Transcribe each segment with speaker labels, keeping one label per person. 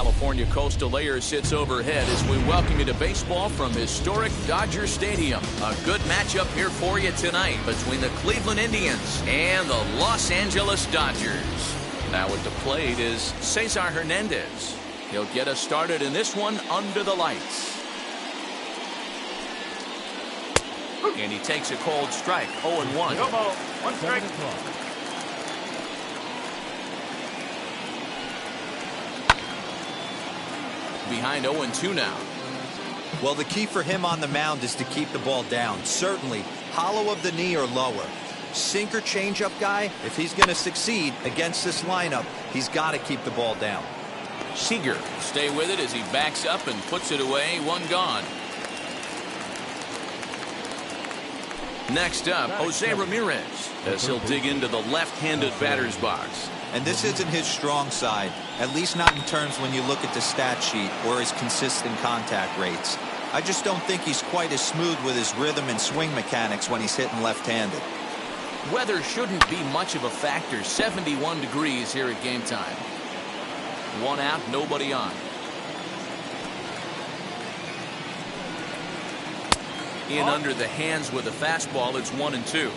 Speaker 1: California coastal air sits overhead as we welcome you to baseball from historic Dodger Stadium. A good matchup here for you tonight between the Cleveland Indians and the Los Angeles Dodgers. Now at the plate is Cesar Hernandez. He'll get us started in this one under the lights. And he takes a cold strike, 0-1.
Speaker 2: No ball, one strike.
Speaker 1: Behind 0-2 now.
Speaker 3: Well, the key for him on the mound is to keep the ball down. Certainly, hollow of the knee or lower. Sinker changeup guy, if he's going to succeed against this lineup, he's got to keep the ball down.
Speaker 1: Seager stay with it as he backs up and puts it away. One gone. Next up, Jose Ramirez as he'll dig into the left-handed batter's box.
Speaker 3: And this isn't his strong side, at least not in terms when you look at the stat sheet or his consistent contact rates. I just don't think he's quite as smooth with his rhythm and swing mechanics when he's hitting left-handed.
Speaker 1: Weather shouldn't be much of a factor. 71 degrees here at game time. One out, nobody on. In under the hands with a fastball. It's 1-2.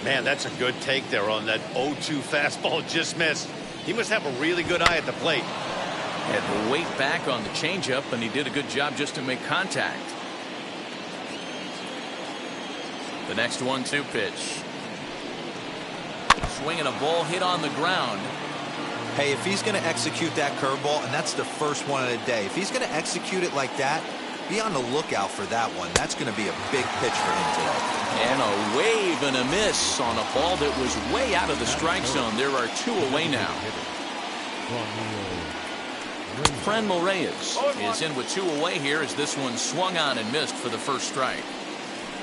Speaker 2: Man, that's a good take there on that 0-2 fastball. Just missed. He must have a really good eye at the plate.
Speaker 1: Had the weight back on the changeup, and he did a good job just to make contact. The next 1-2 pitch. Swinging a ball hit on the ground.
Speaker 3: Hey, if he's going to execute that curveball, and that's the first one of the day, if he's going to execute it like that, be on the lookout for that one. That's going to be a big pitch for him today.
Speaker 1: And a wave and a miss on a ball that was way out of the strike zone. There are two away now. Franmil Reyes is in with two away here as this one swung on and missed for the first strike.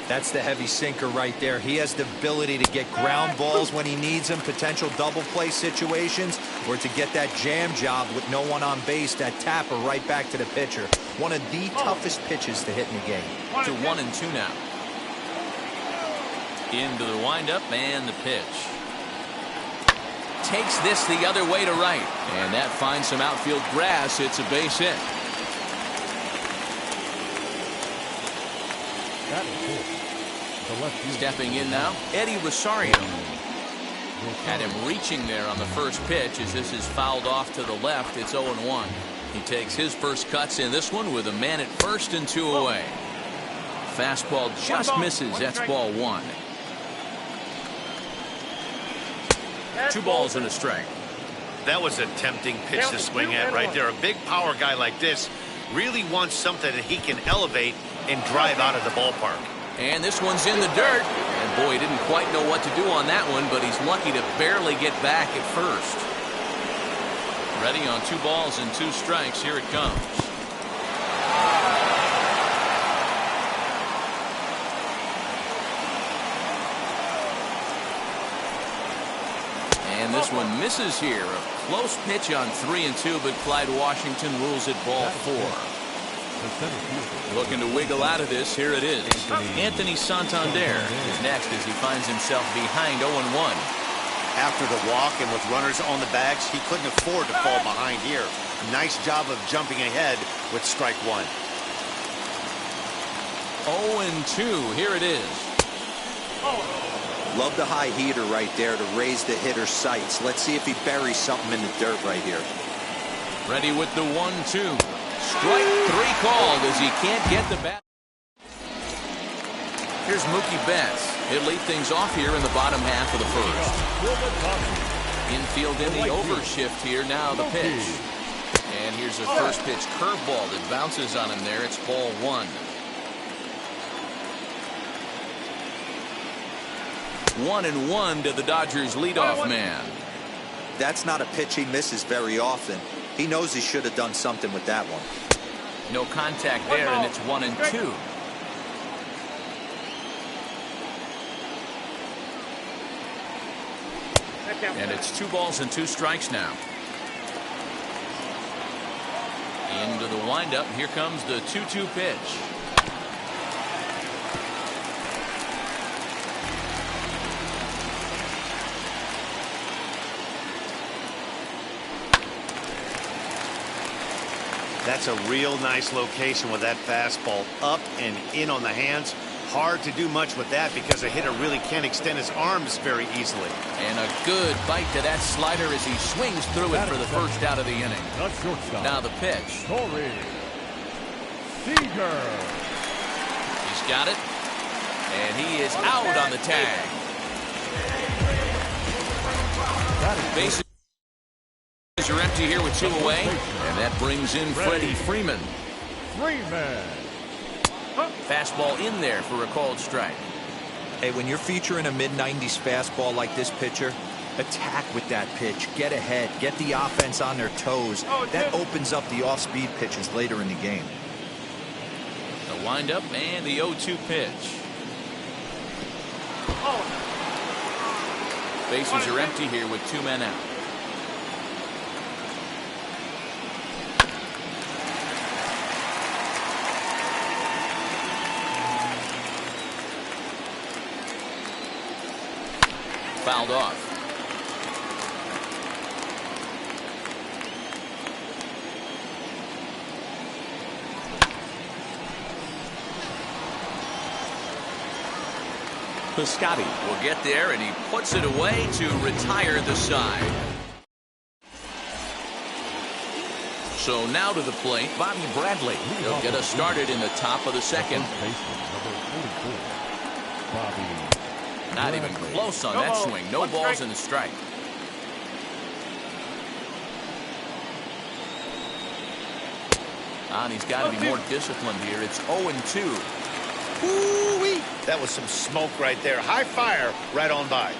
Speaker 3: That's the heavy sinker right there. He has the ability to get ground balls when he needs them, potential double play situations, or to get that jam job with no one on base, that tapper right back to the pitcher. One of the toughest pitches to hit in the game.
Speaker 1: To 1-2 now. Into the windup and the pitch. Takes this the other way to right. And that finds some outfield grass. It's a base hit. Stepping in now, Eddie Rosario. Had him reaching there on the first pitch as this is fouled off to the left. It's 0-1. He takes his first cuts in this one with a man at first and two away. Fastball just misses. That's ball one. 2 balls and a strike.
Speaker 2: That was a tempting pitch to swing at right there. A big power guy like this really wants something that he can elevate and drive out of the ballpark.
Speaker 1: And this one's in the dirt. And boy, he didn't quite know what to do on that one, but he's lucky to barely get back at first. Ready on 2 balls and 2 strikes. Here it comes. And this one misses here. A close pitch on 3-2, but Clyde Washington rules it ball 4. Looking to wiggle out of this. Here it is. Anthony Santander is next as he finds himself behind 0-1.
Speaker 2: After the walk and with runners on the bags, he couldn't afford to fall behind here. Nice job of jumping ahead with strike 1.
Speaker 1: 0-2. Here it is.
Speaker 3: Love the high heater right there to raise the hitter's sights. Let's see if he buries something in the dirt right here.
Speaker 1: Ready with the 1-2. Strike 3 called as he can't get the bat. Here's Mookie Betts. He'll lead things off here in the bottom half of the first. Infield in the overshift here. Now the pitch. And here's a first pitch curveball that bounces on him there. It's ball 1. 1-1 to the Dodgers leadoff man.
Speaker 3: That's not a pitch he misses very often. He knows he should have done something with that one.
Speaker 1: No contact there, and it's 1-2. And it's 2 balls and 2 strikes now. Into the windup. Here comes the 2-2 pitch.
Speaker 2: That's a real nice location with that fastball up and in on the hands. Hard to do much with that because a hitter really can't extend his arms very easily.
Speaker 1: And a good bite to that slider as he swings through it for the first out of the inning. Now the pitch. He's got it. And he is out on the tag. Bases are empty here with 2 away. And that brings in Freddie Freeman. Fastball in there for a called strike.
Speaker 3: Hey, when you're featuring a mid-90s fastball like this pitcher, attack with that pitch. Get ahead. Get the offense on their toes. That opens up the off-speed pitches later in the game.
Speaker 1: The windup and the 0-2 pitch. Bases are empty here with 2 men out. Fouled off. Piscotty will get there, and he puts it away to retire the side. So now to the plate, Bobby Bradley. He'll get us started in the top of the second. Not even close on that swing. No balls in the strike. And he's got to be more disciplined here. It's 0-2.
Speaker 2: Ooh-wee. That was some smoke right there. High fire right on by.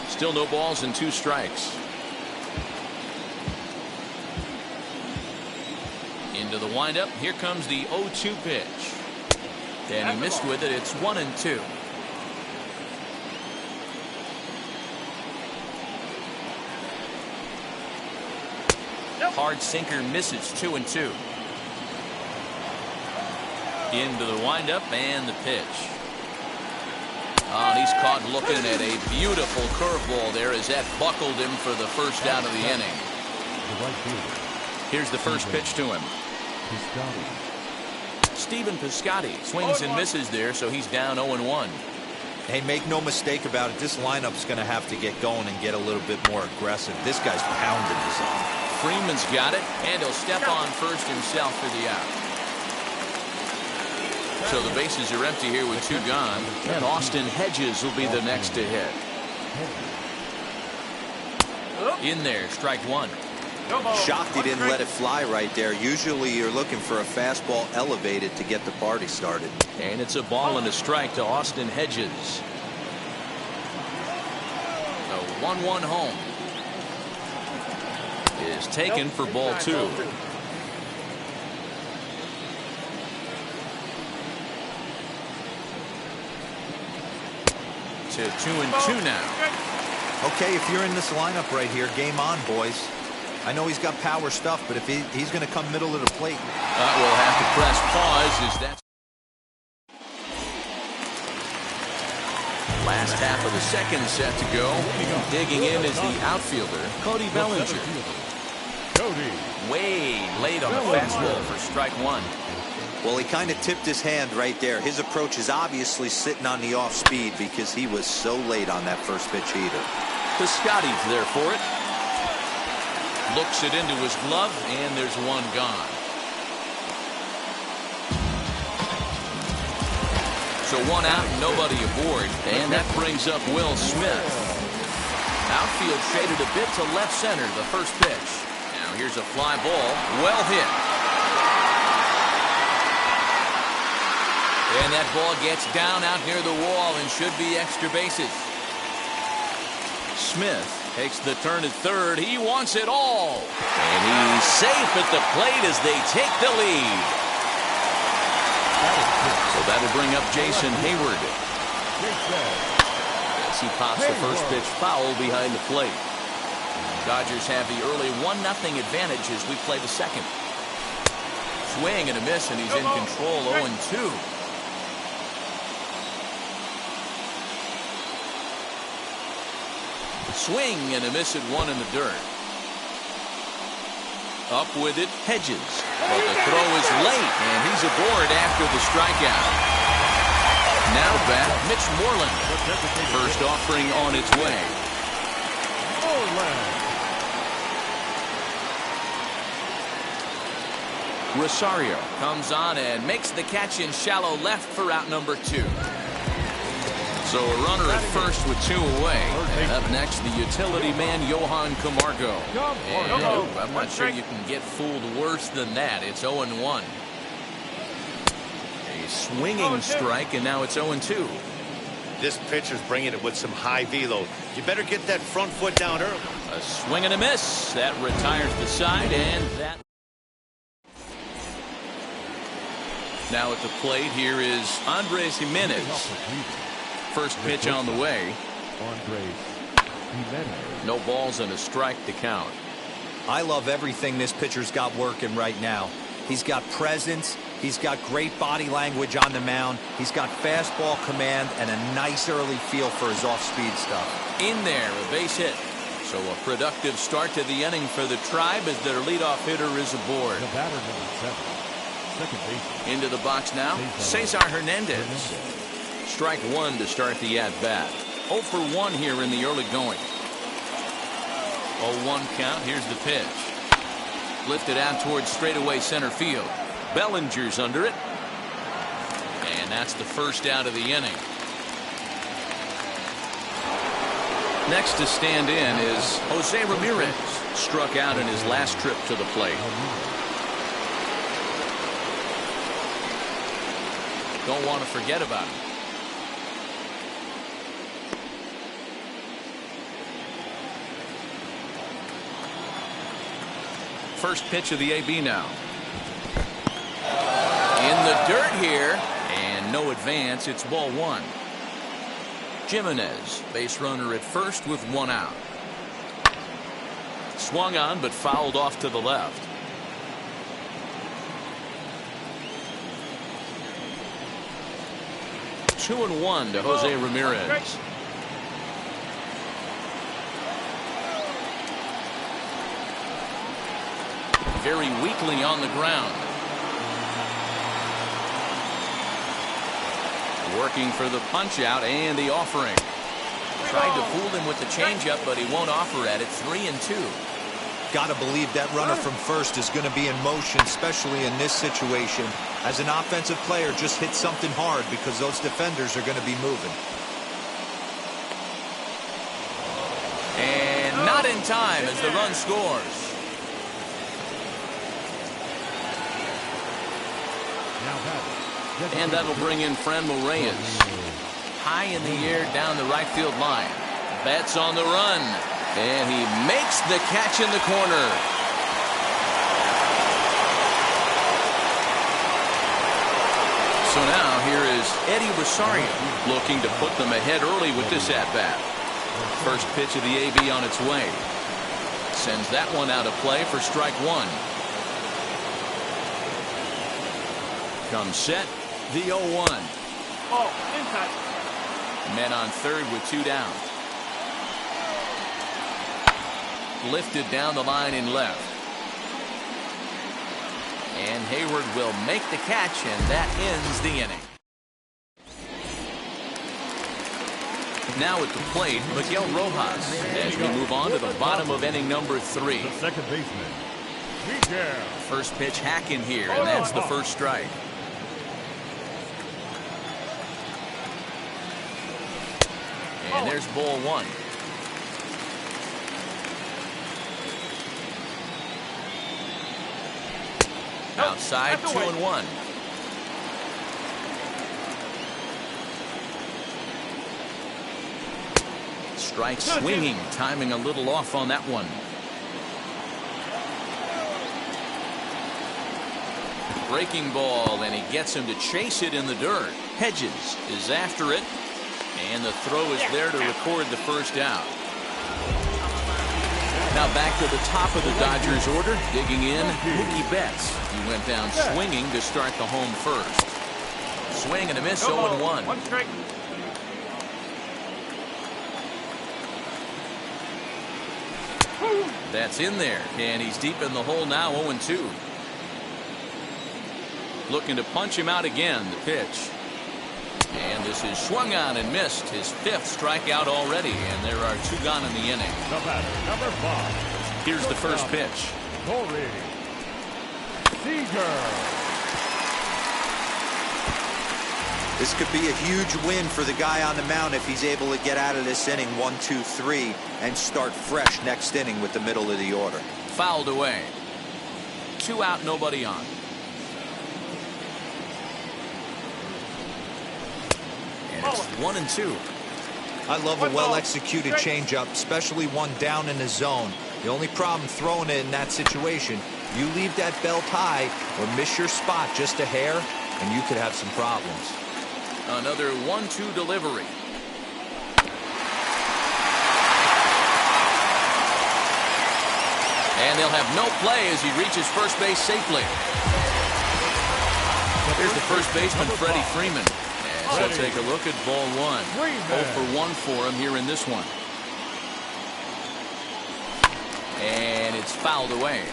Speaker 1: Still no balls and 2 strikes. Into the windup. Here comes the 0-2 pitch. And he missed with it. It's 1-2. Hard sinker misses. 2-2. Into the windup and the pitch. And he's caught looking at a beautiful curveball there as that buckled him for the first out of the inning. Here's the first pitch to him. Stephen Piscotty swings and misses there, so he's down 0-1.
Speaker 3: Hey, make no mistake about it. This lineup's going to have to get going and get a little bit more aggressive. This guy's pounding the zone.
Speaker 1: Freeman's got it, and he'll step on first himself for the out. So the bases are empty here with 2 gone, and Austin Hedges will be the next to hit. In there, strike 1.
Speaker 3: Shocked he didn't let it fly right there. Usually you're looking for a fastball elevated to get the party started.
Speaker 1: And it's a ball and a strike to Austin Hedges. The 1-1 home is taken for ball 2. To 2-2 now.
Speaker 3: Okay, if you're in this lineup right here, game on, boys. I know he's got power stuff, but if he's going to come middle of the plate.
Speaker 1: We'll have to press pause as that's last half of the second set to go. Digging in is the outfielder, Cody Bellinger. Way late on the fastball for strike 1.
Speaker 3: Well, he kind of tipped his hand right there. His approach is obviously sitting on the off speed because he was so late on that first pitch heater.
Speaker 1: Piscotty's there for it. Looks it into his glove, and there's 1 gone. So 1 out, nobody aboard, and that brings up Will Smith. Outfield shaded a bit to left center, the first pitch. Now here's a fly ball, well hit. And that ball gets down out near the wall and should be extra bases. Smith takes the turn at third. He wants it all. And he's safe at the plate as they take the lead. So that'll bring up Jason Hayward. As he pops the first pitch foul behind the plate. Dodgers have the early 1-0 advantage as we play the second. Swing and a miss, and he's in control. 0-2. Swing and a miss at 1 in the dirt. Up with it, Hedges. But the throw is late, and he's aboard after the strikeout. Now back, Mitch Moreland. First offering on its way. Rosario comes on and makes the catch in shallow left for out number 2. So a runner at first with 2 away. And up next, the utility man, Johan Camargo. And I'm not sure you can get fooled worse than that. It's 0-1. A swinging strike, and now it's 0-2.
Speaker 2: This pitcher's bringing it with some high velo. You better get that front foot down early.
Speaker 1: A swing and a miss. That retires the side, and that. Now at the plate, here is Andres Jimenez. First pitch on the way. No balls and a strike to count.
Speaker 3: I love everything this pitcher's got working right now. He's got presence. He's got great body language on the mound. He's got fastball command and a nice early feel for his off-speed stuff.
Speaker 1: In there, a base hit. So a productive start to the inning for the Tribe as their leadoff hitter is aboard.
Speaker 4: The batter, number 7, second base.
Speaker 1: Into the box now, Cesar Hernandez. Strike 1 to start the at-bat. 0 for 1 here in the early going. 0-1 count. Here's the pitch. Lifted out towards straightaway center field. Bellinger's under it. And that's the first out of the inning. Next to stand in is Jose Ramirez. Struck out in his last trip to the plate. Don't want to forget about him. First pitch of the AB now. In the dirt here, and no advance. It's ball 1. Jimenez, base runner at first with 1 out. Swung on, but fouled off to the left. Two and 1 to Jose Ramirez. Very weakly on the ground. Working for the punch out and the offering. Tried to fool him with the changeup, but he won't offer at it. 3-2.
Speaker 3: Gotta believe that runner from first is going to be in motion, especially in this situation. As an offensive player, just hit something hard because those defenders are going to be moving.
Speaker 1: And not in time as the run scores. And that'll bring in Franmil Reyes. High in the air down the right field line. Betts on the run. And he makes the catch in the corner. So now here is Eddie Rosario looking to put them ahead early with this at-bat. First pitch of the AB on its way. Sends that one out of play for strike 1. Comes set. The 0-1.
Speaker 4: Oh, inside.
Speaker 1: Men on third with 2 down. Lifted down the line in left. And Hayward will make the catch, and that ends the inning. Now at the plate, Miguel Rojas, as we move on to the bottom of inning number 3.
Speaker 4: The second baseman, Miguel.
Speaker 1: First pitch hack in here, and that's the first strike. And there's ball 1. Outside, 2-1. Strike swinging, timing a little off on that one. Breaking ball, and he gets him to chase it in the dirt. Hedges is after it. And the throw is there to record the first out. Now back to the top of the Dodgers order. Digging in, Mookie Betts. He went down swinging to start the home first. Swing and a miss, 0-1.
Speaker 4: One strike.
Speaker 1: That's in there, and he's deep in the hole now, 0-2. Looking to punch him out again, the pitch. And this is swung on and missed. His 5th strikeout already, and there are 2 gone in the inning.
Speaker 4: The batter, number 5.
Speaker 1: Here's the first pitch.
Speaker 4: Corey Seager.
Speaker 3: This could be a huge win for the guy on the mound if he's able to get out of this inning 1, 2, 3 and start fresh next inning with the middle of the order.
Speaker 1: Fouled away. 2 out, nobody on. And it's 1-2.
Speaker 3: I love a well-executed changeup, especially one down in the zone. The only problem throwing it in that situation, you leave that belt high or miss your spot just a hair, and you could have some problems.
Speaker 1: Another 1-2 delivery. And they'll have no play as he reaches first base safely. Here's the first baseman, Freddie Freeman. And so take a look at ball 1. 0 for 1 for him here in this one. And it's fouled away.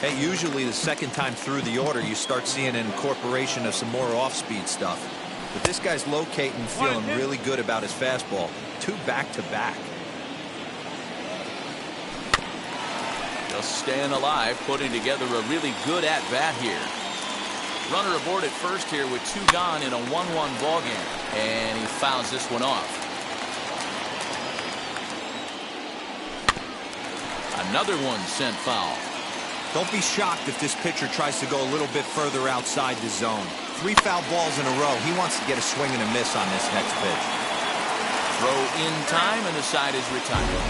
Speaker 3: Hey, usually the second time through the order, you start seeing an incorporation of some more off-speed stuff. But this guy's locating, feeling really good about his fastball. 2 back-to-back.
Speaker 1: Just staying alive, putting together a really good at-bat here. Runner aboard at first here with 2 gone in a 1-1 ball game. And he fouls this one off. Another one sent foul.
Speaker 3: Don't be shocked if this pitcher tries to go a little bit further outside the zone. 3 foul balls in a row. He wants to get a swing and a miss on this next pitch.
Speaker 1: Throw in time, and the side is retired.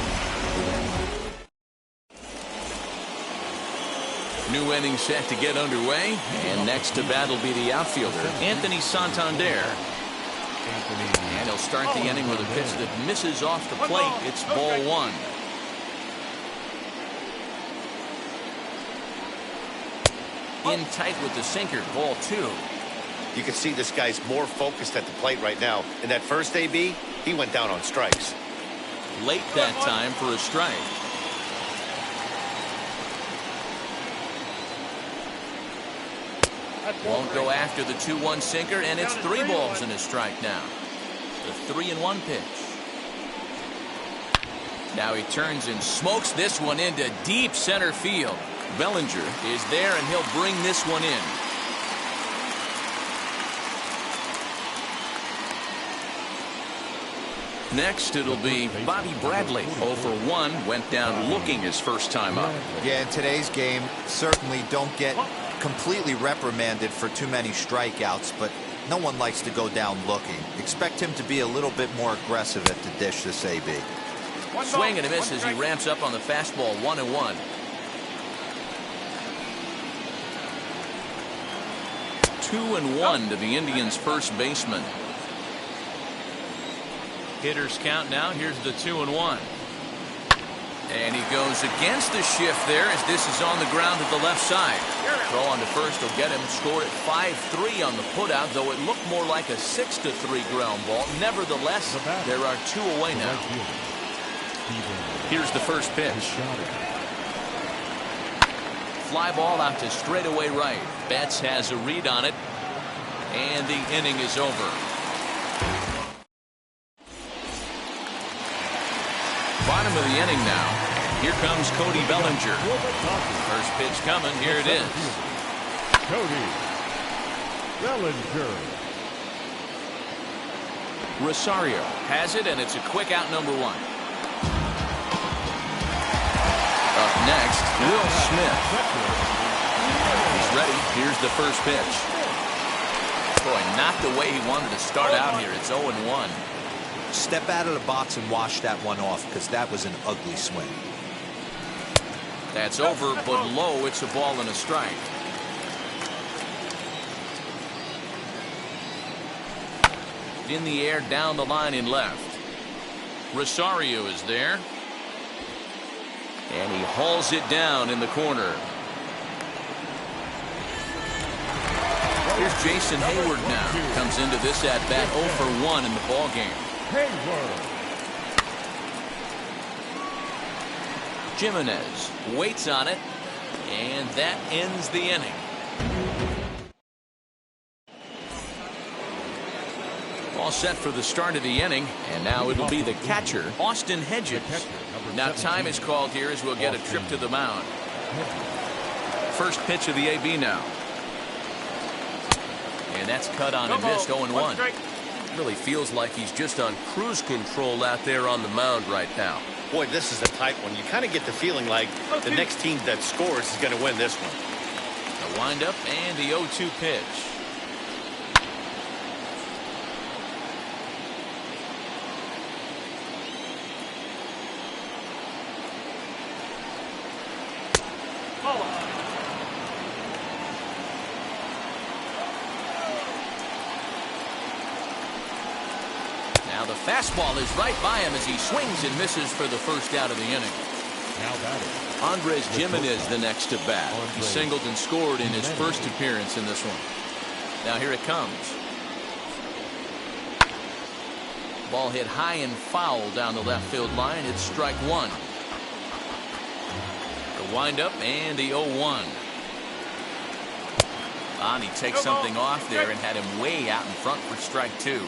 Speaker 1: New inning set to get underway, and next to bat will be the outfielder, Anthony Santander. And he'll start the inning with a pitch that misses off the plate. It's ball 1. In tight with the sinker, ball 2.
Speaker 2: You can see this guy's more focused at the plate right now. In that first AB, he went down on strikes.
Speaker 1: Late that time for a strike. Won't go after the 2-1 sinker, and it's 3 balls and a strike now. The 3-1 pitch. Now he turns and smokes this one into deep center field. Bellinger is there, and he'll bring this one in. Next, it'll be Bobby Bradley. 0 for 1, went down looking his first time up.
Speaker 3: Yeah, in today's game, certainly don't get completely reprimanded for too many strikeouts, but no one likes to go down looking. Expect him to be a little bit more aggressive at the dish this AB.
Speaker 1: Swing and a miss as he ramps up on the fastball, 1-1. 2-1 to the Indians' first baseman. Hitters count now. Here's the 2-1. And he goes against the shift there as this is on the ground to the left side. Throw on to first will get him scored at 5-3 on the putout, though it looked more like a 6-3 ground ball. Nevertheless, there are 2 away now. Here's the first pitch. Fly ball out to straightaway right. Betts has a read on it, and the inning is over. Bottom of the inning now. Here comes Cody Bellinger. First pitch coming. Here it is.
Speaker 4: Cody Bellinger.
Speaker 1: Rosario has it, and it's a quick out, number 1. Up next, Will Smith. He's ready. Here's the first pitch. Boy, not the way he wanted to start out here. It's 0-1.
Speaker 3: Step out of the box and wash that one off, because that was an ugly swing.
Speaker 1: That's over, but low. It's a ball and a strike. In the air, down the line in left. Rosario is there. And he hauls it down in the corner. Here's Jason Hayward now. Comes into this at bat 0 for 1 in the ball game. Jimenez waits on it, and that ends the inning. All set for the start of the inning, and now it'll be the catcher, Austin Hedges. Now time is called here as we'll get a trip to the mound. First pitch of the AB now. And that's cut on and missed. 0-1.
Speaker 5: Really feels like he's just on cruise control out there on the mound right now.
Speaker 2: Boy, this is a tight one. You kind of get the feeling like the next team that scores is going to win this one.
Speaker 1: The windup and the 0-2 pitch. Now the fastball is right by him as he swings and misses for the first out of the inning.
Speaker 4: Now batting.
Speaker 1: Andres Jimenez the next to bat. He singled and scored in his first appearance in this one. Now here it comes. Ball hit high and foul down the left field line. It's strike one. The windup and the 0-1. And he takes something off there and had him way out in front for strike two.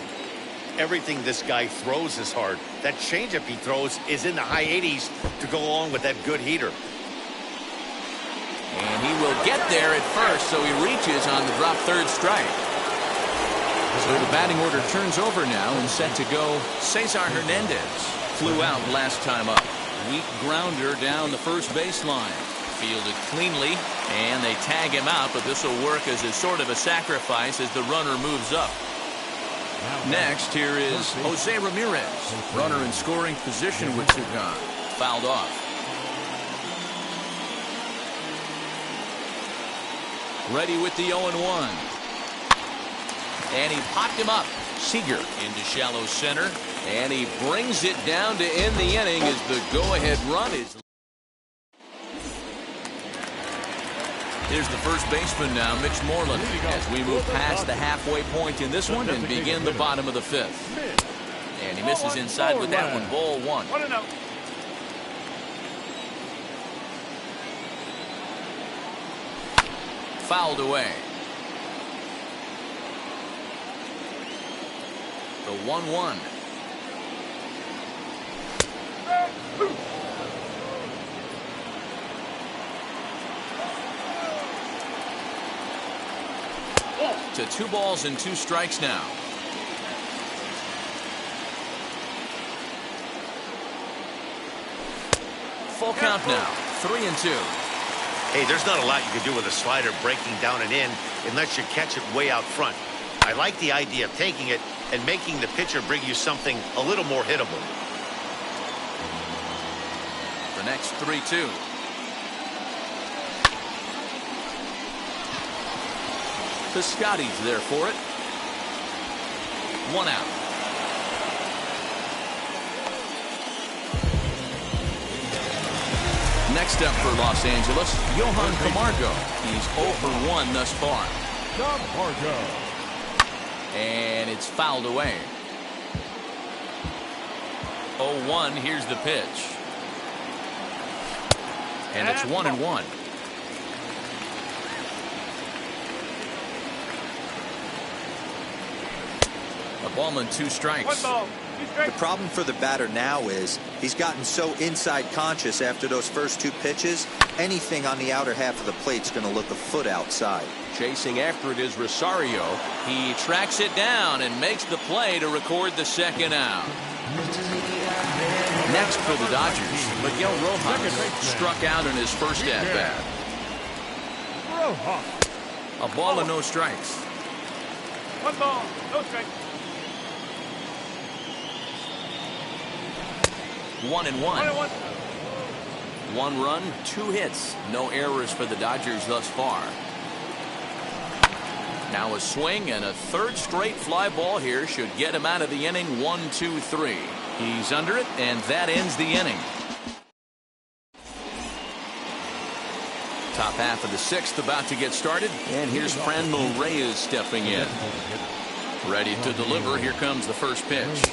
Speaker 2: Everything this guy throws is hard. That changeup he throws is in the high 80s to go along with that good heater.
Speaker 1: And he will get there at first, so he reaches on the drop third strike. So the batting order turns over now and set to go. Cesar Hernandez flew out last time up. Weak grounder down the first baseline. Fielded cleanly, and they tag him out, but this will work as a sort of a sacrifice as the runner moves up. Next, here is Jose Ramirez. Runner in scoring position with two gone. Fouled off. Ready with the 0-1. And he popped him up. Seager into shallow center. And he brings it down to end the inning as the go-ahead run is. Here's the first baseman now, Mitch Moreland, as we move past the halfway point in this one and begin the bottom of the fifth. And he misses inside with that one. Ball one.
Speaker 6: 1-0.
Speaker 1: Fouled away. The 1-1. To 2 balls and 2 strikes now. Full count now. 3-2.
Speaker 2: Hey, there's not a lot you can do with a slider breaking down and in unless you catch it way out front. I like the idea of taking it and making the pitcher bring you something a little more hittable.
Speaker 1: The next 3-2. Piscotty's there for it. 1 out. Next up for Los Angeles, Johan Camargo. He's 0 for 1 thus far.
Speaker 4: Camargo.
Speaker 1: And it's fouled away. 0-1. Here's the pitch. And it's 1-1. A ball and 2 strikes.
Speaker 6: 1 ball, 2 strikes.
Speaker 3: The problem for the batter now is he's gotten so inside conscious after those first 2 pitches. Anything on the outer half of the plate's going to look a foot outside.
Speaker 1: Chasing after it is Rosario. He tracks it down and makes the play to record the second out. Next for the Dodgers, Miguel Rojas struck out in his first at-bat. A ball and no strikes.
Speaker 6: 1 ball, no strikes.
Speaker 1: 1-1.
Speaker 6: 1-1.
Speaker 1: 1 run, 2 hits. No errors for the Dodgers thus far. Now a swing and a 3rd straight fly ball here should get him out of the inning. 1-2-3. He's under it, and that ends the inning. Top half of the 6th about to get started, and here's Franmil Reyes stepping in. Ready to deliver. Here comes the first pitch.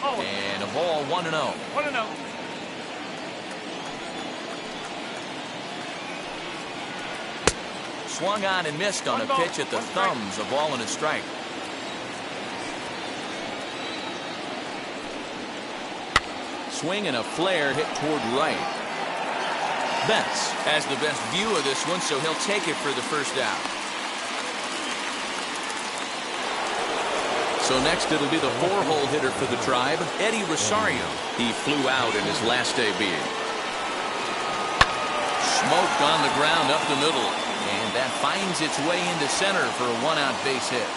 Speaker 1: And a ball. 1-0.
Speaker 6: 1-0.
Speaker 1: Swung on and missed on a pitch at the thumbs. A ball and a strike. Swing and a flare hit toward right. Betts has the best view of this one, so he'll take it for the first out. So next it'll be the 4-hole hitter for the Tribe, Eddie Rosario. He flew out in his last AB. Smoked on the ground up the middle, and that finds its way into center for a 1-out base hit.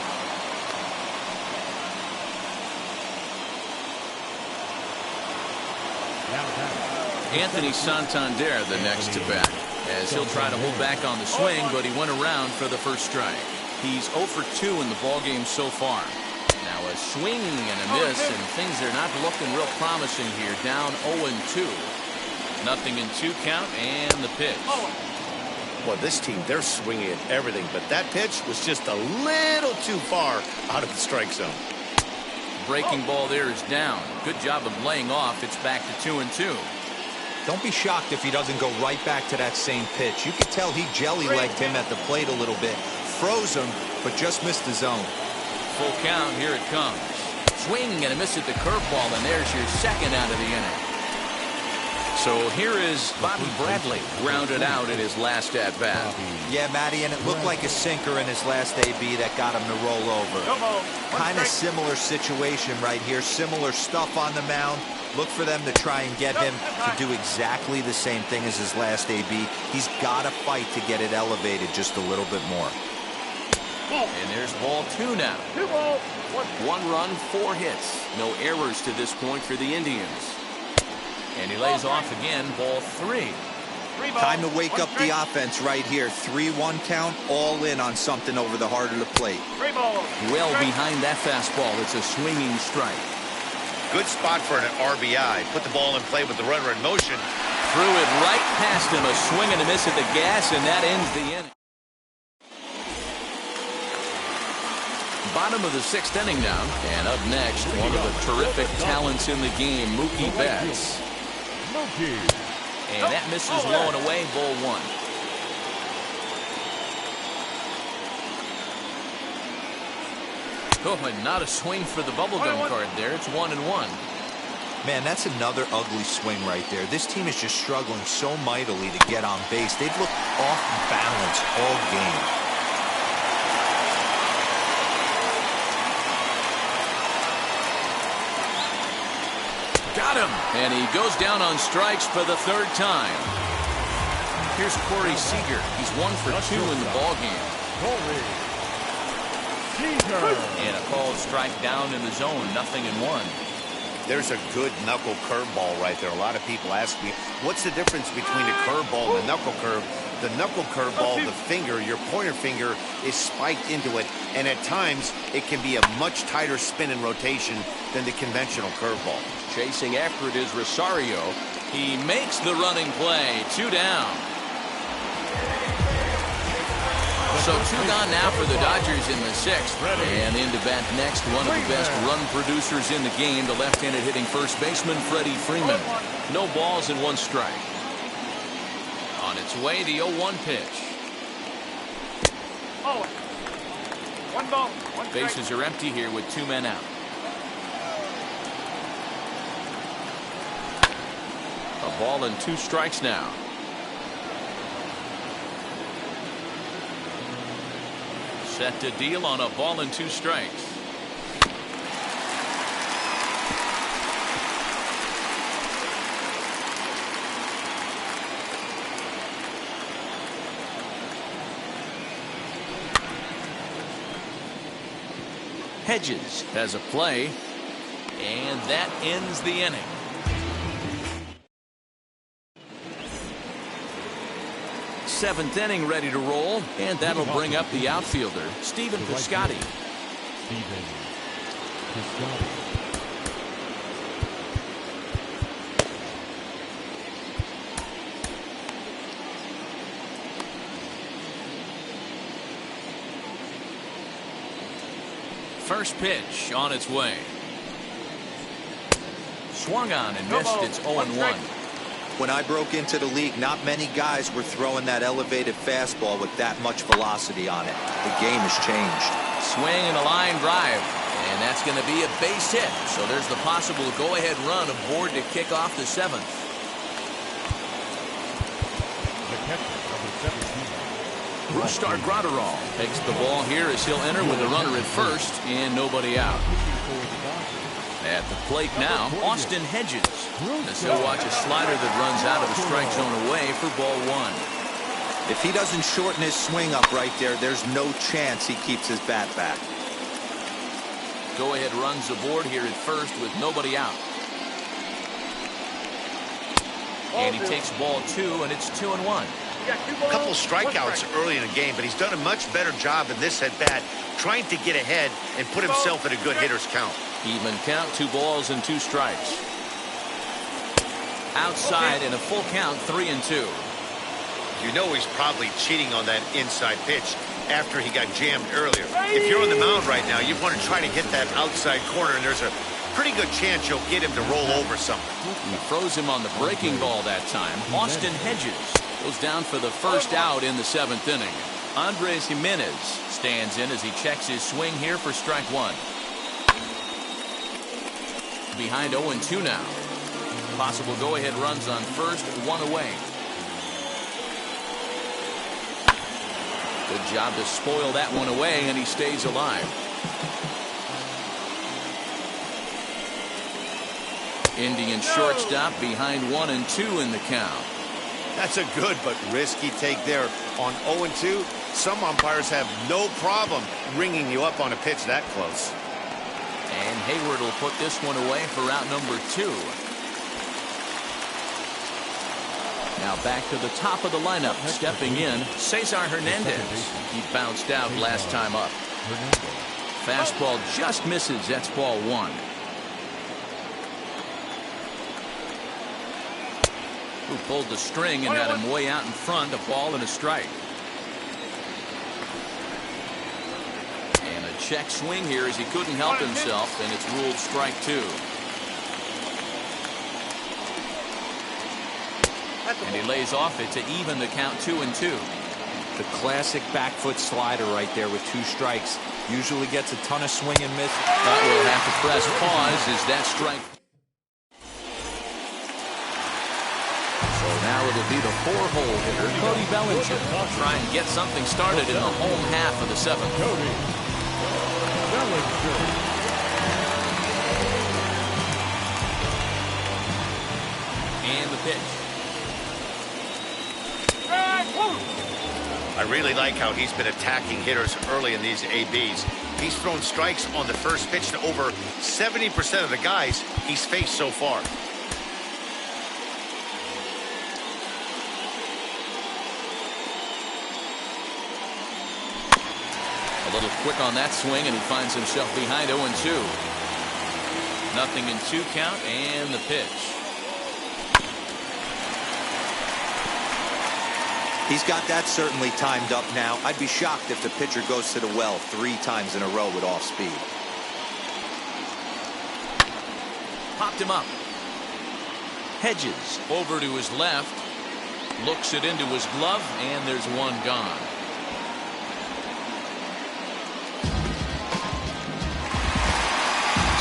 Speaker 1: Anthony Santander the next to bat, as he'll try to hold back on the swing, but he went around for the first strike. He's 0 for 2 in the ballgame so far. Now a swing and a miss, and things are not looking real promising here. Down 0-2. Nothing in 2 count, and the pitch.
Speaker 2: Well, this team, they're swinging at everything, but that pitch was just a little too far out of the strike zone.
Speaker 1: Breaking ball there is down. Good job of laying off. It's back to 2-2.
Speaker 3: Don't be shocked if he doesn't go right back to that same pitch. You could tell he jelly-legged him at the plate a little bit. Froze him, but just missed the zone.
Speaker 1: Full count, here it comes. Swing and a miss at the curveball, and there's your second out of the inning. So here is Bobby Bradley, grounded out in his last at-bat.
Speaker 3: Yeah, Matty, and it looked like a sinker in his last AB that got him to roll over. Kind of similar situation right here. Similar stuff on the mound. Look for them to try and get him to do exactly the same thing as his last AB. He's got to fight to get it elevated just a little bit more.
Speaker 1: And there's ball 2 now.
Speaker 6: 2 balls,
Speaker 1: 1 run, 4 hits. No errors to this point for the Indians. And he lays off again, ball 3.
Speaker 3: Time to wake up the offense right here. 3-1 count, all in on something over the heart of the plate.
Speaker 1: Well behind that fastball. It's a swinging strike.
Speaker 2: Good spot for an RBI. Put the ball in play with the runner in motion.
Speaker 1: Threw it right past him. A swing and a miss at the gas, and that ends the inning. Bottom of the 6th inning now. And up next, one of the terrific talents in the game, Mookie Betts. And that misses low and away, ball 1. Oh, and not a swing for the bubblegum card there. It's 1-1.
Speaker 3: Man, that's another ugly swing right there. This team is just struggling so mightily to get on base. They've looked off balance all game.
Speaker 1: Got him. And he goes down on strikes for the 3rd time. Here's Corey Seager. He's 1 for 2 in the ballgame. And a called strike down in the zone. 0-1.
Speaker 2: There's a good knuckle curveball right there. A lot of people ask me, what's the difference between a curveball and a knuckle curve? The knuckle curveball, the finger, your pointer finger is spiked into it, and at times it can be a much tighter spin and rotation than the conventional curveball.
Speaker 1: Chasing after it is Rosario. He makes the running play. 2 down. So 2 gone now for the Dodgers in the 6th. And into bat next, one of the best run producers in the game, the left-handed hitting first baseman, Freddie Freeman. No balls and 1 strike. On its way, the 0-1 pitch.
Speaker 6: 1 ball, 1 strike.
Speaker 1: Bases are empty here with 2 men out. A ball and 2 strikes now. Set to deal on a ball and 2 strikes. Hedges has a play, and that ends the inning. Seventh inning ready to roll, and that'll bring up the outfielder, Stephen Piscotty. First pitch on its way. Swung on and missed. It's 0-1.
Speaker 3: When I broke into the league, not many guys were throwing that elevated fastball with that much velocity on it. The game has changed.
Speaker 1: Swing and a line drive. And that's going to be a base hit. So there's the possible go-ahead run aboard to kick off the 7th.
Speaker 4: The catcher, number 17.
Speaker 1: Rustar Gratterall takes the ball here as he'll enter with a runner at first and nobody out. At the plate now, Austin Hedges, as he'll watch a slider that runs out of the strike zone away for ball 1.
Speaker 3: If he doesn't shorten his swing up right there, there's no chance he keeps his bat back.
Speaker 1: Go-ahead runs aboard here at first with nobody out. And he takes ball 2, and it's 2-1.
Speaker 2: A couple strikeouts early in the game, but he's done a much better job in this at-bat trying to get ahead and put himself in a good hitter's count.
Speaker 1: Even count, 2 balls and 2 strikes. Outside in a full count, 3-2.
Speaker 2: You know he's probably cheating on that inside pitch after he got jammed earlier. If you're on the mound right now, you want to try to hit that outside corner, and there's a pretty good chance you'll get him to roll over something.
Speaker 1: He froze him on the breaking ball that time. Austin Hedges goes down for the first out in the 7th inning. Andres Jimenez stands in as he checks his swing here for strike 1. Behind 0-2 now. Possible go-ahead runs on first, 1 away. Good job to spoil that one away, and he stays alive. Indian shortstop behind 1-2 in the count.
Speaker 2: That's a good but risky take there. On 0-2, some umpires have no problem ringing you up on a pitch that close.
Speaker 1: And Hayward will put this one away for out number 2. Now back to the top of the lineup. Stepping in, Cesar Hernandez. He bounced out last time up. Fastball just misses. That's ball 1. Who pulled the string and had him way out in front, a ball and a strike. And a check swing here as he couldn't help himself, and it's ruled strike 2. And he lays off it to even the count 2-2.
Speaker 3: The classic back foot slider right there with 2 strikes. Usually gets a ton of swing and miss.
Speaker 1: But we'll have to press pause as that strike. So now it'll be the 4-hole hitter, Cody Bellinger. Try and get something started in the home half of the 7th.
Speaker 4: Cody Bellinger.
Speaker 1: And the pitch.
Speaker 2: I really like how he's been attacking hitters early in these ABs. He's thrown strikes on the first pitch to over 70% of the guys he's faced so far.
Speaker 1: A little quick on that swing, and he finds himself behind 0-2. Nothing in 2 count, and the pitch.
Speaker 3: He's got that certainly timed up now. I'd be shocked if the pitcher goes to the well 3 times in a row with off speed.
Speaker 1: Popped him up. Hedges over to his left. Looks it into his glove, and there's one gone.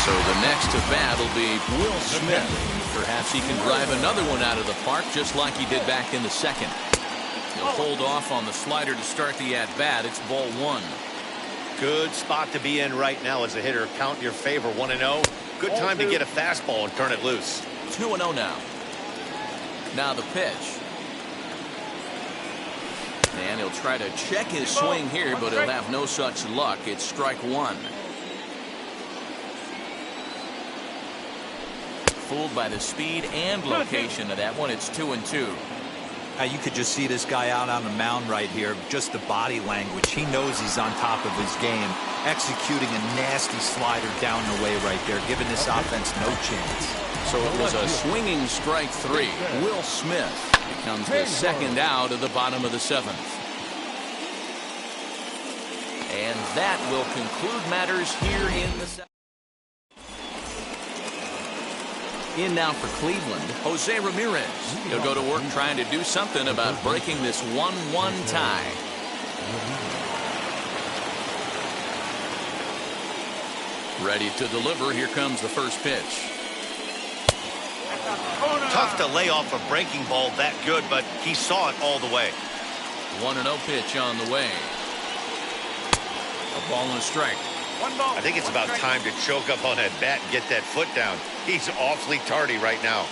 Speaker 1: So the next to bat will be Will Smith. Perhaps he can drive another one out of the park just like he did back in the 2nd. He'll hold off on the slider to start the at-bat. It's ball 1.
Speaker 2: Good spot to be in right now as a hitter. Count your favor, 1-0. Good time to get a fastball and turn it loose.
Speaker 1: 2-0 now. Now the pitch. And he'll try to check his swing here, but he'll have no such luck. It's strike 1. Fooled by the speed and location of that one. It's 2-2.
Speaker 3: You could just see this guy out on the mound right here. Just the body language. He knows he's on top of his game. Executing a nasty slider down the way right there, giving this offense no chance.
Speaker 1: So it was a swinging strike 3. Will Smith becomes the 2nd out of the bottom of the 7th. And that will conclude matters here in the 7th. In now for Cleveland, Jose Ramirez. He'll go to work trying to do something about breaking this 1-1 tie. Ready to deliver. Here comes the first pitch.
Speaker 2: Tough to lay off a breaking ball that good, but he saw it all the way.
Speaker 1: 1-0 pitch on the way. A ball and a strike.
Speaker 2: I think it's about time to choke up on that bat and get that foot down. He's awfully tardy right now.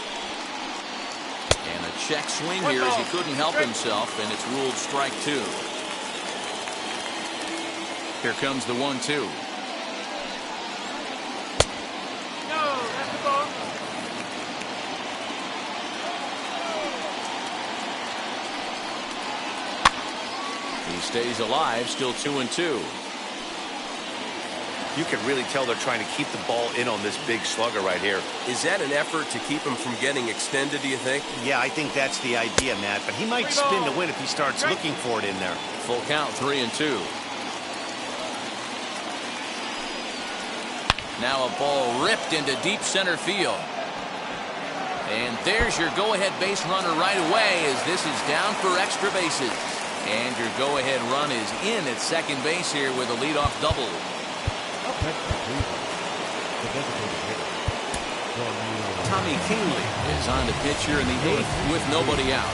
Speaker 1: And a check swing here as he couldn't help himself, and it's ruled strike 2. Here comes the 1-2. He stays alive, still 2-2.
Speaker 2: You can really tell they're trying to keep the ball in on this big slugger right here.
Speaker 5: Is that an effort to keep him from getting extended, do you think?
Speaker 2: Yeah, I think that's the idea, Matt. But he might spin to win if he starts looking for it in there.
Speaker 1: Full count, 3-2. Now a ball ripped into deep center field. And there's your go-ahead base runner right away as this is down for extra bases. And your go-ahead run is in at second base here with a leadoff double. Tommy Kingley is on the pitch here in the 8th with nobody out.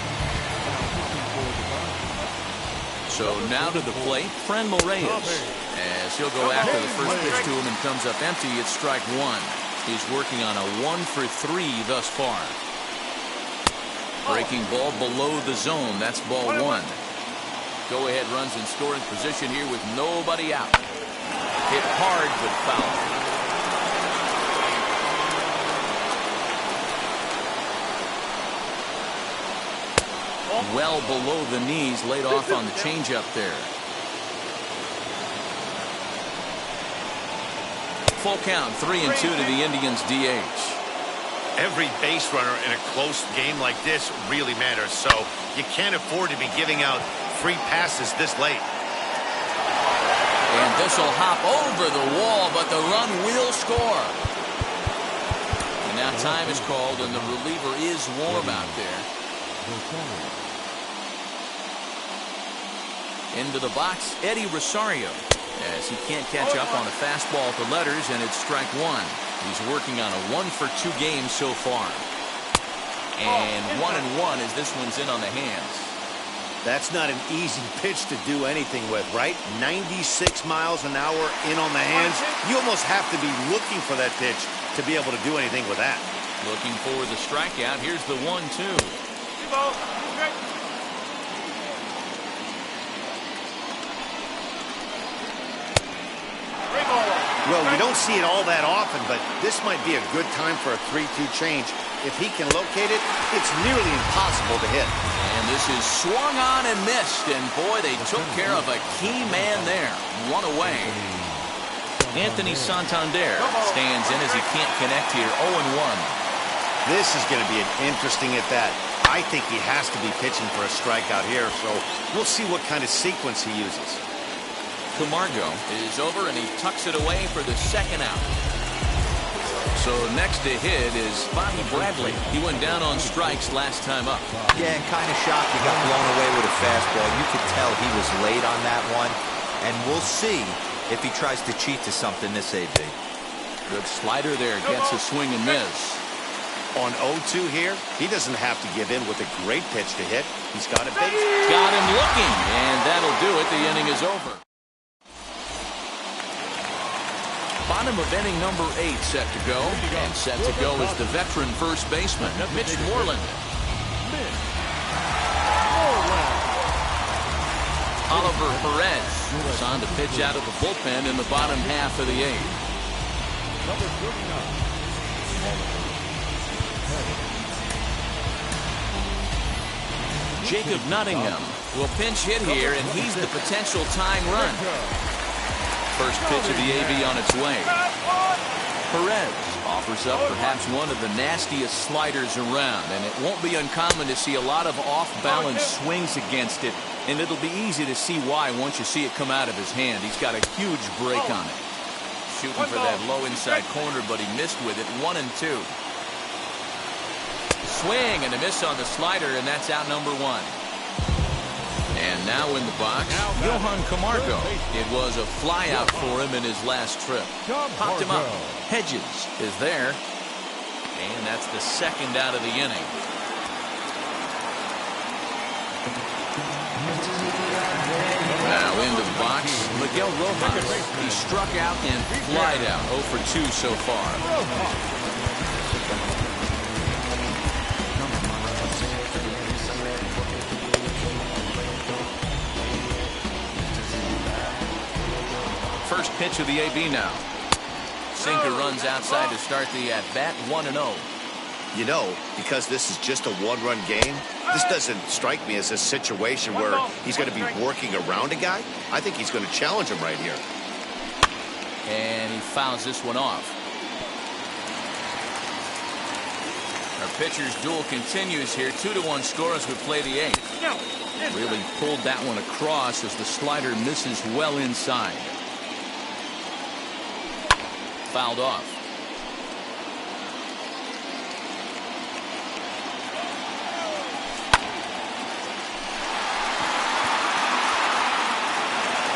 Speaker 1: So now to the plate, Fran Reyes, as he'll go after the first pitch to him and comes up empty. It's strike 1. He's working on a 1-for-3 thus far. Breaking ball below the zone. That's ball 1. Go-ahead runs in scoring position here with nobody out. Hit hard but foul. Well below the knees, laid off on the changeup there. Full count, 3-2 to the Indians DH.
Speaker 2: Every base runner in a close game like this really matters, so you can't afford to be giving out free passes this late.
Speaker 1: And this will hop over the wall, but the run will score. And now time is called, and the reliever is warm out there. Into the box, Eddie Rosario, as he can't catch up on a fastball at the letters, and it's strike 1. He's working on a 1-for-2 game so far. And 1-1 as this one's in on the hands.
Speaker 2: That's not an easy pitch to do anything with, right? 96 miles an hour in on the hands. You almost have to be looking for that pitch to be able to do anything with that.
Speaker 1: Looking for the strikeout. Here's the 1-2.
Speaker 2: Well, you don't see it all that often, but this might be a good time for a 3-2 change. If he can locate it, it's nearly impossible to hit.
Speaker 1: And this is swung on and missed, and boy, they took care of a key man there. One away. Anthony Santander stands in as he can't connect here. 0-1.
Speaker 2: This is going to be an interesting at-bat. I think he has to be pitching for a strikeout here, so we'll see what kind of sequence he uses.
Speaker 1: Camargo is over, and he tucks it away for the second out. So next to hit is Bobby Bradley. He went down on strikes last time up.
Speaker 3: Yeah, and kind of shocked he got blown away with a fastball. You could tell he was late on that one. And we'll see if he tries to cheat to something this AB.
Speaker 1: Good slider there. Gets a swing and miss.
Speaker 2: On 0-2 here, he doesn't have to give in with a great pitch to hit. He's got a base.
Speaker 1: Got him looking, and that'll do it. The inning is over. Bottom of inning number 8 set to go. And set to go is the veteran first baseman, Mitch Moreland. Oliver Perez is on to pitch out of the bullpen in the bottom half of the 8th.
Speaker 4: Number 39.
Speaker 1: Jacob Nottingham will pinch hit here, and he's the potential tying run. First pitch of the AV on its way. Perez offers up perhaps one of the nastiest sliders around, and it won't be uncommon to see a lot of off-balance swings against it, and it'll be easy to see why once you see it come out of his hand. He's got a huge break on it. Shooting for that low inside corner, but he missed with it. 1-2. swing and a miss on the slider, and that's out number 1. And now in the box, Johan Camargo. It was a flyout for him in his last trip. Popped him up. Hedges is there. And that's the second out of the inning. Now into the box, Miguel Rojas. He struck out and flied out. 0 for 2 so far. First pitch of the AB now. Sinker runs outside to start the at-bat, 1-0.
Speaker 2: You know, because this is just a one-run game, this doesn't strike me as a situation where he's going to be working around a guy. I think he's going to challenge him right here.
Speaker 1: And he fouls this one off. Our pitcher's duel continues here. 2-1 score as we play the 8th. Really pulled that one across as the slider misses well inside. Fouled off.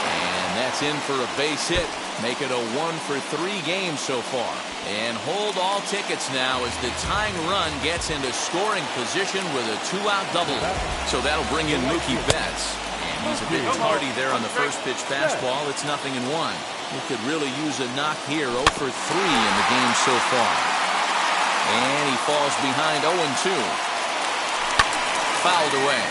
Speaker 1: And that's in for a base hit. Make it a 1 for 3 games so far. And hold all tickets now as the tying run gets into scoring position with a 2-out double. So that'll bring in Mookie Betts. And he's a bit tardy there on the first pitch fastball. It's 0-1. He could really use a knock here. 0 for 3 in the game so far. And he falls behind 0-2. Fouled away.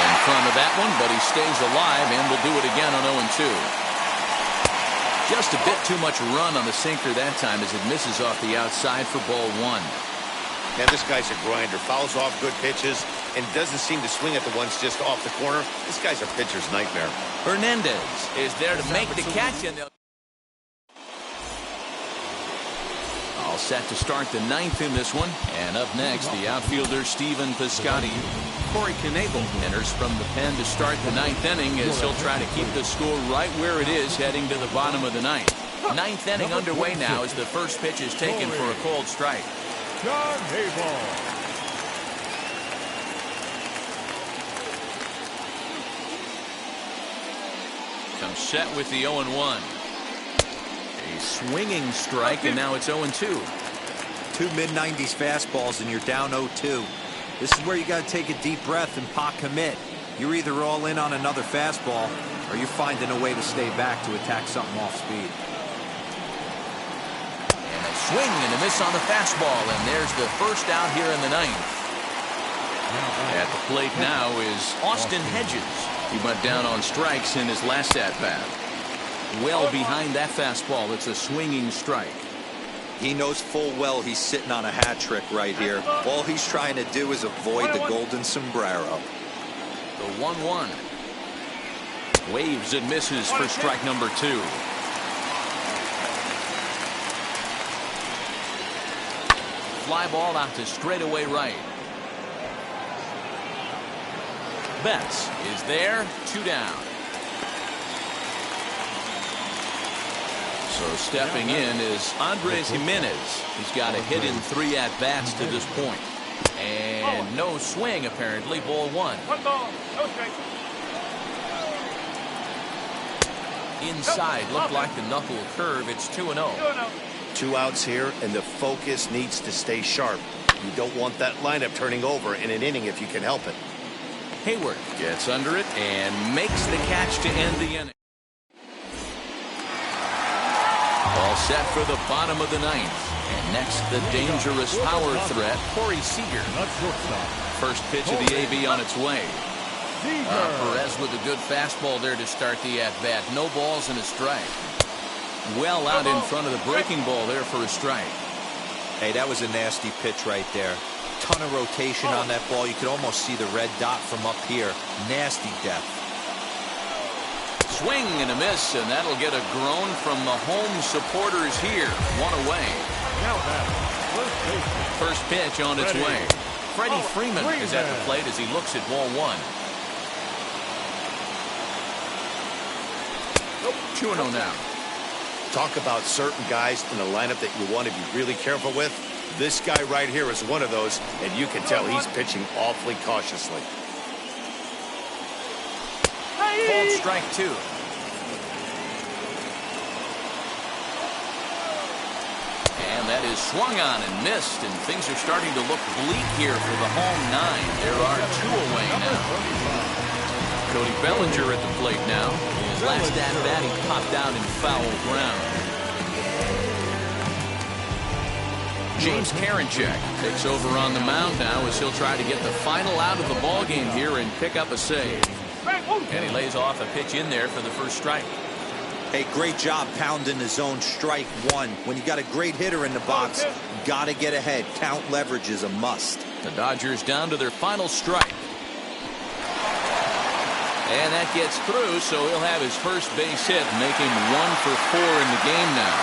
Speaker 1: In front of that one, but he stays alive and will do it again on 0-2. Just a bit too much run on the sinker that time as it misses off the outside for ball 1.
Speaker 2: Man, this guy's a grinder. Fouls off good pitches and doesn't seem to swing at the ones just off the corner. This guy's a pitcher's nightmare.
Speaker 1: Hernandez is there to make the catch. And all set to start the 9th in this one. And up next, the outfielder Stephen Piscotty. Corey Knebel enters from the pen to start the 9th inning as he'll try to keep the score right where it is heading to the bottom of the 9th. 9th inning underway now as the first pitch is taken for a called strike.
Speaker 4: John Hayball.
Speaker 1: Comes set with the 0-1. A swinging strike, and now it's 0-2.
Speaker 3: 2 mid-90s fastballs and you're down 0-2. This is where you got to take a deep breath and pot commit. You're either all in on another fastball or you're finding a way to stay back to attack something off speed.
Speaker 1: Swing and a miss on the fastball, and there's the first out here in the 9th. At the plate now is Austin Hedges. He went down on strikes in his last at-bat. Well behind that fastball, it's a swinging strike.
Speaker 3: He knows full well he's sitting on a hat trick right here. All he's trying to do is avoid the golden sombrero.
Speaker 1: The 1-1. Waves and misses for strike number 2. Fly ball out to straightaway right. Betts is there, 2 down. So stepping in is Andres Jimenez. He's got a hit in 3 at-bats to this point. And no swing, apparently, ball 1.
Speaker 6: 1 ball, no strike.
Speaker 1: Inside, looked like the knuckle curve. It's 2-0.
Speaker 6: 2-0.
Speaker 2: 2 outs here, and the focus needs to stay sharp. You don't want that lineup turning over in an inning if you can help it.
Speaker 1: Hayward gets under it and makes the catch to end the inning. All set for the bottom of the 9th. And next, the dangerous power threat, Corey Seager. First pitch of the AB on its way. Perez with a good fastball there to start the at-bat. No balls and a strike. Well out in front of the breaking ball there for a strike.
Speaker 3: Hey, that was a nasty pitch right there. Ton of rotation on that ball. You could almost see the red dot from up here. Nasty depth.
Speaker 1: Swing and a miss, and that'll get a groan from the home supporters here. 1 away. First pitch on its way. Freddie Freeman is at the plate as he looks at ball 1. 2-0 now.
Speaker 2: Talk about certain guys in the lineup that you want to be really careful with. This guy right here is one of those, and you can tell he's pitching awfully cautiously.
Speaker 1: Called strike 2. And that is swung on and missed, and things are starting to look bleak here for the home 9. There are 2 away now. Cody Bellinger at the plate now. His last at-bat, he popped out in foul ground. James Karinchak takes over on the mound now as he'll try to get the final out of the ballgame here and pick up a save. And he lays off a pitch in there for the first strike.
Speaker 3: Hey, great job pounding the zone. Strike 1. When you got a great hitter in the box, got to get ahead. Count leverage is a must.
Speaker 1: The Dodgers down to their final strike. And that gets through, so he'll have his first base hit, make him 1 for 4 in the game now.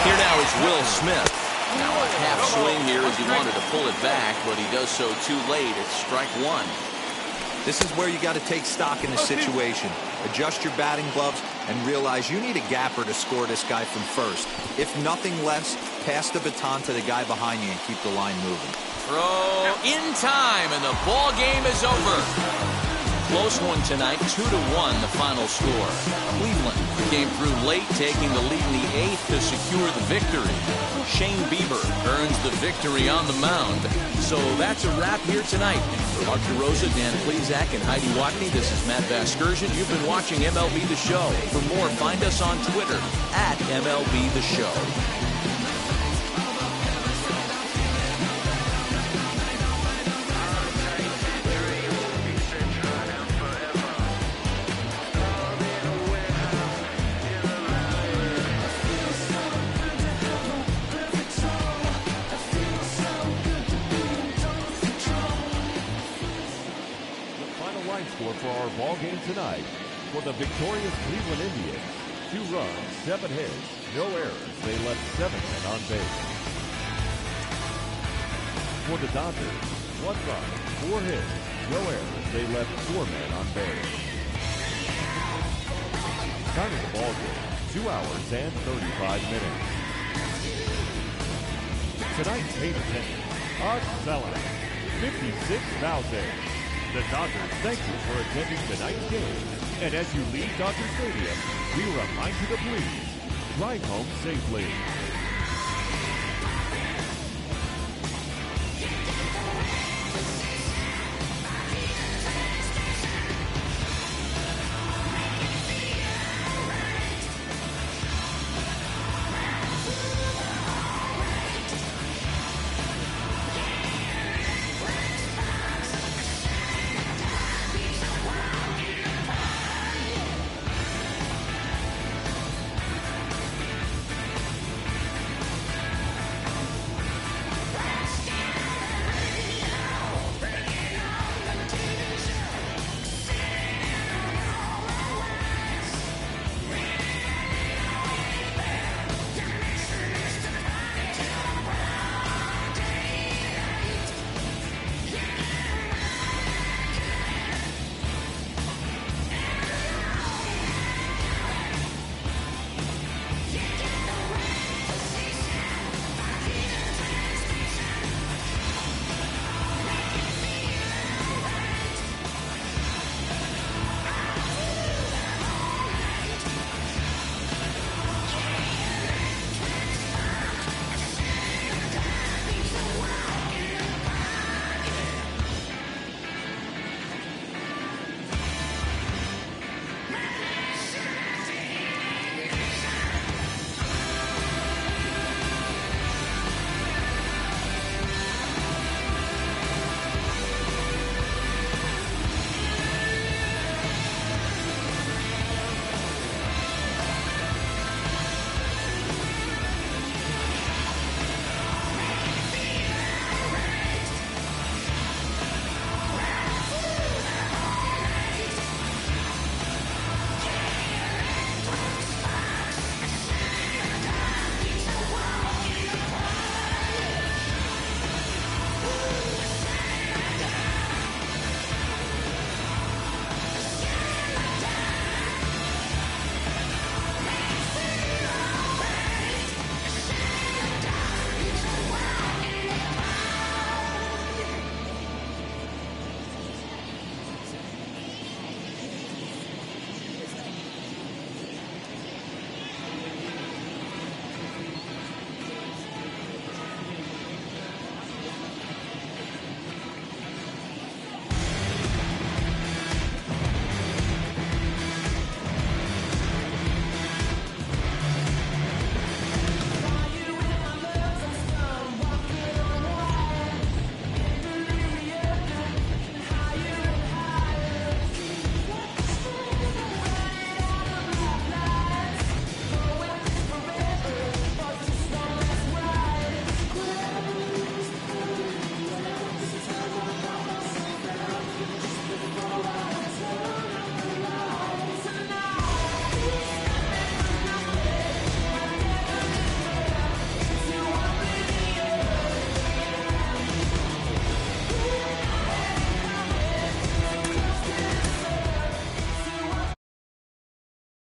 Speaker 1: Here now is Will Smith. Now a half swing here as he wanted to pull it back, but he does so too late. It's strike 1.
Speaker 3: This is where you got to take stock in the situation. Adjust your batting gloves and realize you need a gapper to score this guy from first. If nothing less, pass the baton to the guy behind you and keep the line moving.
Speaker 1: Throw in time, and the ball game is over. Close one tonight, 2-1 the final score. Cleveland came through late, taking the lead in the 8th to secure the victory. Shane Bieber earns the victory on the mound. So that's a wrap here tonight. For Mark DeRosa, Dan Plezak, and Heidi Watney, this is Matt Vasgersian. You've been watching MLB The Show. For more, find us on Twitter at MLB The Show.
Speaker 4: Score for our ball game tonight. For the victorious Cleveland Indians, 2 runs, 7 hits, no errors. They left 7 men on base. For the Dodgers, 1 run, 4 hits, no errors. They left 4 men on base. Time of the ball game, 2 hours and 35 minutes. Tonight's main attendance, a sellout, 56,000. The Dodgers thank you for attending tonight's game. And as you leave Dodger Stadium, we remind you to please drive home safely.